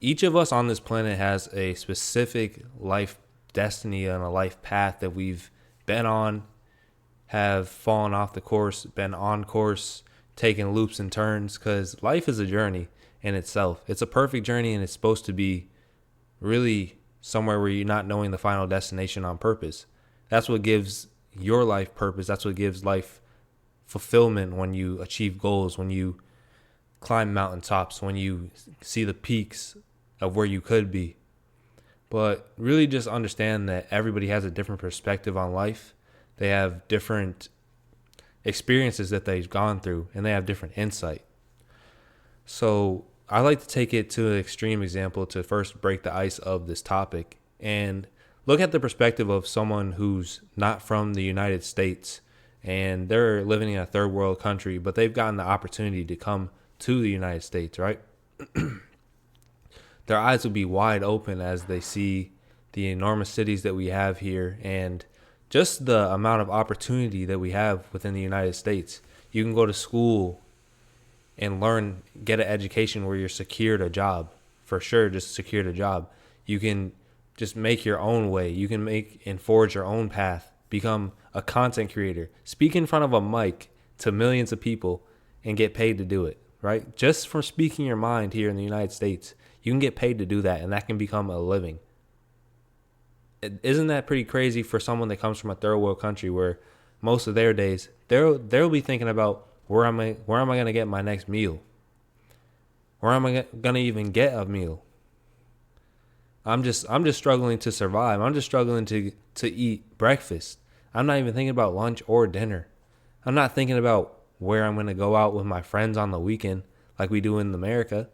Each of us on this planet has a specific life destiny and a life path that we've been on, have fallen off the course, been on course, taken loops and turns, because life is a journey in itself. It's a perfect journey, and it's supposed to be really somewhere where you're not knowing the final destination on purpose. That's what gives your life purpose. That's what gives life fulfillment when you achieve goals, when you climb mountaintops, when you see the peaks of where you could be. But really just understand that everybody has a different perspective on life. They have different experiences that they've gone through, and they have different insight. So I like to take it to an extreme example to first break the ice of this topic and look at the perspective of someone who's not from the United States and they're living in a third world country, but they've gotten the opportunity to come to the United States, right? Their eyes will be wide open as they see the enormous cities that we have here and just the amount of opportunity that we have within the United States. You can go to school and learn, get an education where you're secured a job, for sure, just secured a job. You can just make your own way. You can make and forge your own path, become a content creator, speak in front of a mic to millions of people and get paid to do it, right? Just for speaking your mind here in the United States, you can get paid to do that, and that can become a living. Isn't that pretty crazy for someone that comes from a third world country where most of their days they'll be thinking about where am I going to get my next meal? Where am I going to even get a meal? I'm just struggling to survive. I'm just struggling to eat breakfast. I'm not even thinking about lunch or dinner. I'm not thinking about where I'm going to go out with my friends on the weekend like we do in America.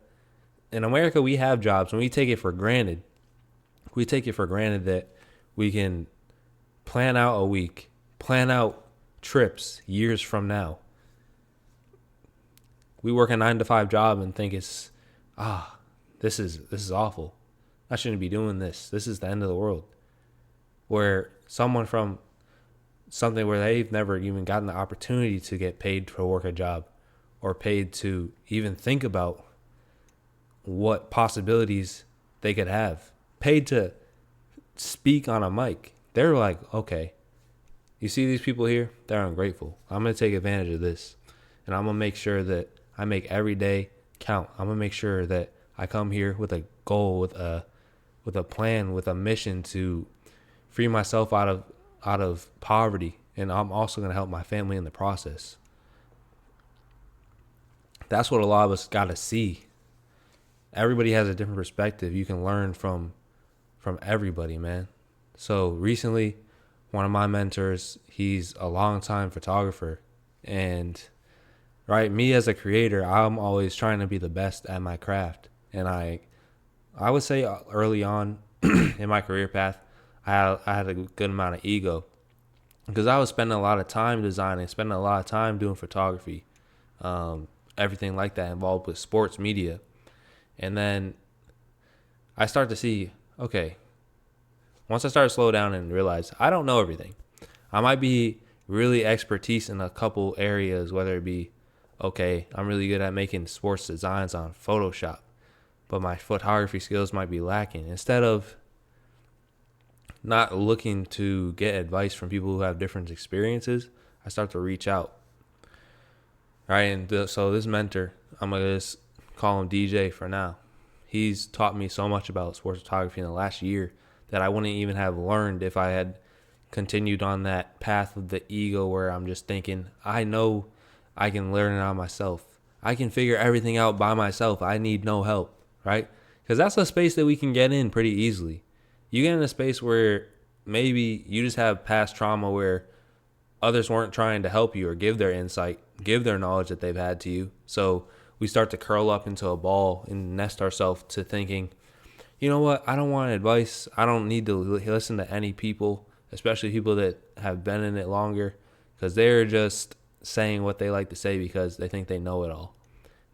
In America, we have jobs and we take it for granted. We take it for granted that we can plan out a week, plan out trips years from now. We work a 9-to-5 job and think it's, this is awful. I shouldn't be doing this. This is the end of the world. Where someone from something where they've never even gotten the opportunity to get paid to work a job or paid to even think about what possibilities they could have, paid to speak on a mic. They're like, okay, you see these people here? They're ungrateful. I'm going to take advantage of this. And I'm going to make sure that I make every day count. I'm going to make sure that I come here with a goal, with a plan, with a mission to free myself out of poverty. And I'm also going to help my family in the process. That's what a lot of us got to see. Everybody has a different perspective. You can learn from everybody, man. So recently, one of my mentors, he's a longtime photographer. And right, me as a creator, I'm always trying to be the best at my craft. And I would say early on in my career path, I had a good amount of ego because I was spending a lot of time designing, spending a lot of time doing photography, everything like that involved with sports media. And then I start to see, okay, once I start to slow down and realize I don't know everything. I might be really expertise in a couple areas, whether it be, okay, I'm really good at making sports designs on Photoshop, but my photography skills might be lacking. Instead of not looking to get advice from people who have different experiences, I start to reach out. Right, and so this mentor, I'm going to just call him DJ for now. He's taught me so much about sports photography in the last year that I wouldn't even have learned if I had continued on that path of the ego where I'm just thinking, I know I can learn it on myself. I can figure everything out by myself. I need no help, right? Because that's a space that we can get in pretty easily. You get in a space where maybe you just have past trauma where others weren't trying to help you or give their insight, give their knowledge that they've had to you. So we start to curl up into a ball and nest ourselves to thinking, you know what, I don't want advice. I don't need to listen to any people, especially people that have been in it longer, because they're just saying what they like to say because they think they know it all.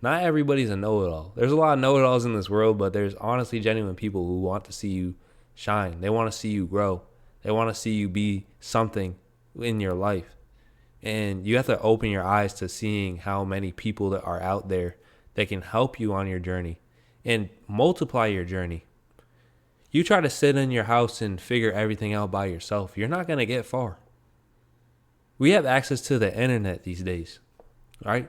Not everybody's a know-it-all. There's a lot of know-it-alls in this world, but there's honestly genuine people who want to see you shine. They want to see you grow. They want to see you be something in your life. And you have to open your eyes to seeing how many people that are out there that can help you on your journey and multiply your journey. You try to sit in your house and figure everything out by yourself, you're not going to get far. We have access to the internet these days, right?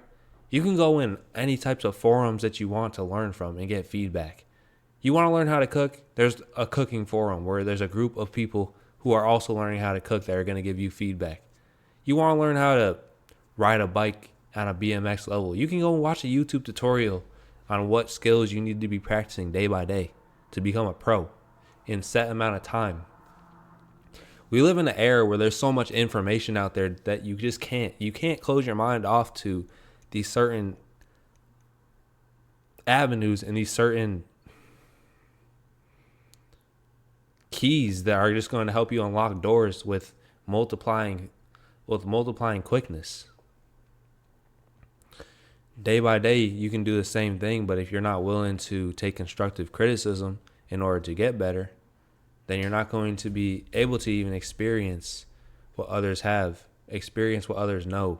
You can go in any types of forums that you want to learn from and get feedback. You want to learn how to cook? There's a cooking forum where there's a group of people who are also learning how to cook that are going to give you feedback. You want to learn how to ride a bike at a BMX level? You can go and watch a YouTube tutorial on what skills you need to be practicing day by day to become a pro in set amount of time. We live in an era where there's so much information out there that you just can't close your mind off to these certain avenues and these certain keys that are just going to help you unlock doors with multiplying quickness. Day by day, you can do the same thing, but if you're not willing to take constructive criticism in order to get better, then you're not going to be able to even experience what others have, experience what others know.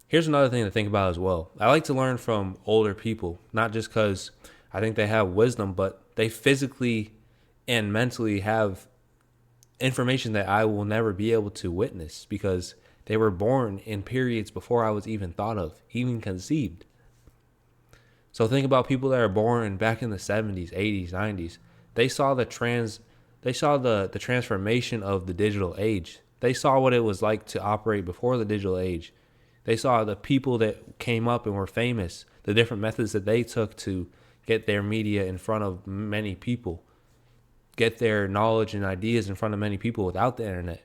Here's another thing to think about as well. I like to learn from older people, not just because I think they have wisdom, but they physically and mentally have information that I will never be able to witness because they were born in periods before I was even thought of, even conceived. So think about people that are born back in the 70s, 80s, 90s. They saw the transformation of the digital age. They saw what it was like to operate before the digital age. They saw the people that came up and were famous, the different methods that they took to get their media in front of many people, get their knowledge and ideas in front of many people without the internet.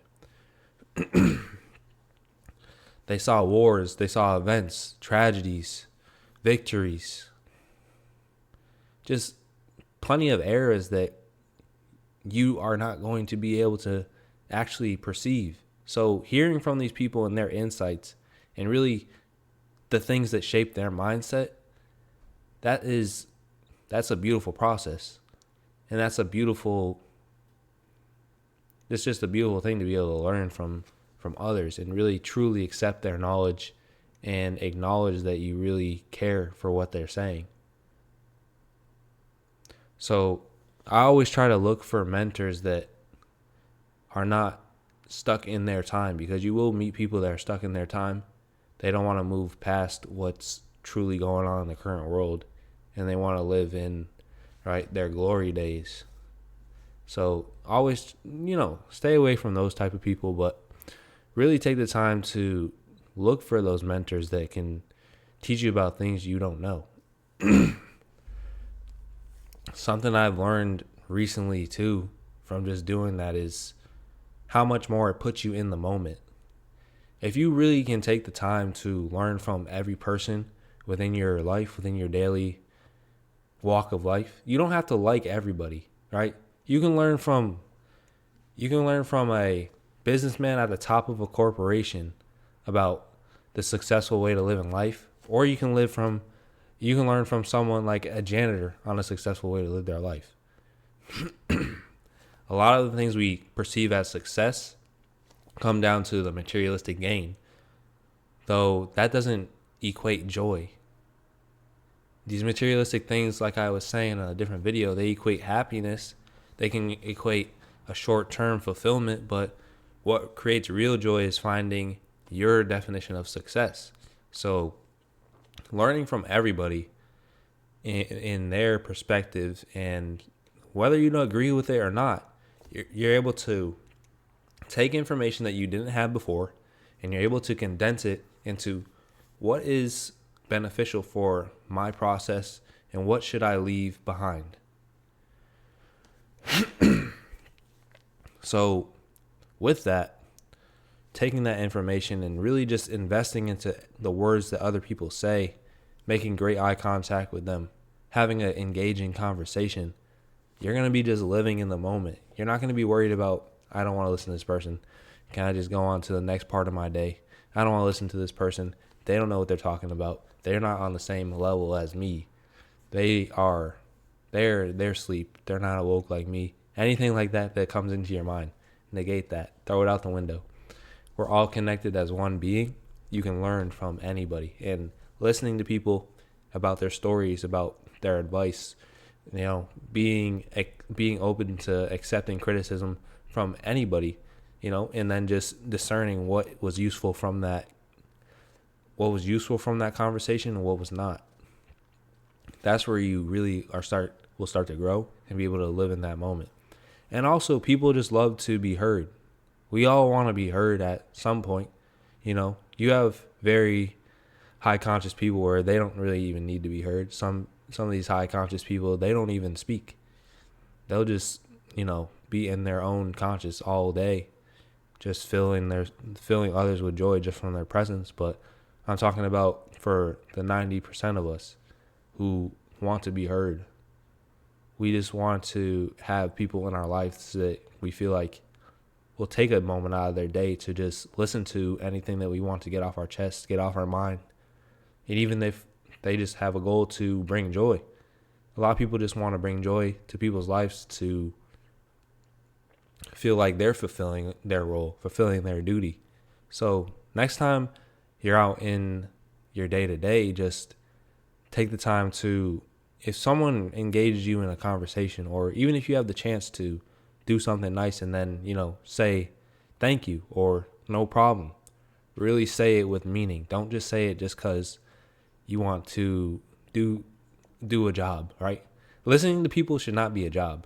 They saw wars, they saw events, tragedies, victories, just plenty of eras that you are not going to be able to actually perceive. So hearing from these people and their insights and really the things that shape their mindset, that's a beautiful process. And it's just a beautiful thing to be able to learn from others and really truly accept their knowledge and acknowledge that you really care for what they're saying. So I always try to look for mentors that are not stuck in their time, because you will meet people that are stuck in their time. They don't want to move past what's truly going on in the current world, and they want to live in their glory days. So always, stay away from those type of people, but really take the time to look for those mentors that can teach you about things you don't know. Something I've learned recently too from just doing that is how much more it puts you in the moment. If you really can take the time to learn from every person within your life, within your daily walk of life, you don't have to like everybody, right? You can learn from a businessman at the top of a corporation about the successful way to live in life, or you can learn from someone like a janitor on a successful way to live their life. A lot of the things we perceive as success come down to the materialistic gain, though that doesn't equate joy. These materialistic things, like I was saying in a different video, they equate happiness. They can equate a short-term fulfillment, but what creates real joy is finding your definition of success. So learning from everybody in their perspective, and whether you don't agree with it or not, you're able to take information that you didn't have before, and you're able to condense it into what is beneficial for my process and what should I leave behind. So with that, taking that information and really just investing into the words that other people say, making great eye contact with them, having an engaging conversation, you're going to be just living in the moment. You're not going to be worried about, I don't want to listen to this person. Can I just go on to the next part of my day? I don't want to listen to this person. They don't know what they're talking about. They're not on the same level as me. They're asleep. They're not awoke like me. Anything like that comes into your mind, negate that. Throw it out the window. We're all connected as one being. You can learn from anybody. And listening to people about their stories, about their advice, being open to accepting criticism from anybody, and then just discerning what was useful from that conversation and what was not. That's where you really will start to grow and be able to live in that moment. And also, people just love to be heard. We all want to be heard at some point. You have very high conscious people where they don't really even need to be heard. Some of these high conscious people, they don't even speak. They'll just, be in their own conscious all day, just filling others with joy just from their presence. But I'm talking about for the 90% of us who want to be heard. We just want to have people in our lives that we feel like will take a moment out of their day to just listen to anything that we want to get off our chest, get off our mind. And even if they just have a goal to bring joy. A lot of people just want to bring joy to people's lives to feel like they're fulfilling their role, fulfilling their duty. So next time you're out in your day-to-day, just take the time to, if someone engages you in a conversation, or even if you have the chance to do something nice and then, say thank you or no problem, really say it with meaning. Don't just say it just because you want to do a job, right? Listening to people should not be a job.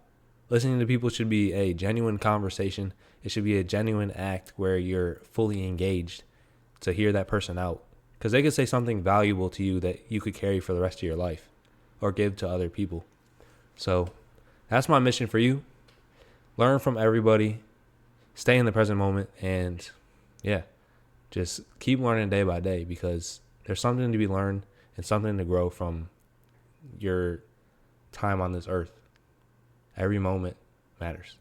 Listening to people should be a genuine conversation. It should be a genuine act where you're fully engaged to hear that person out. Because they could say something valuable to you that you could carry for the rest of your life or give to other people. So that's my mission for you. Learn from everybody. Stay in the present moment. And just keep learning day by day, because there's something to be learned and something to grow from your time on this earth. Every moment matters.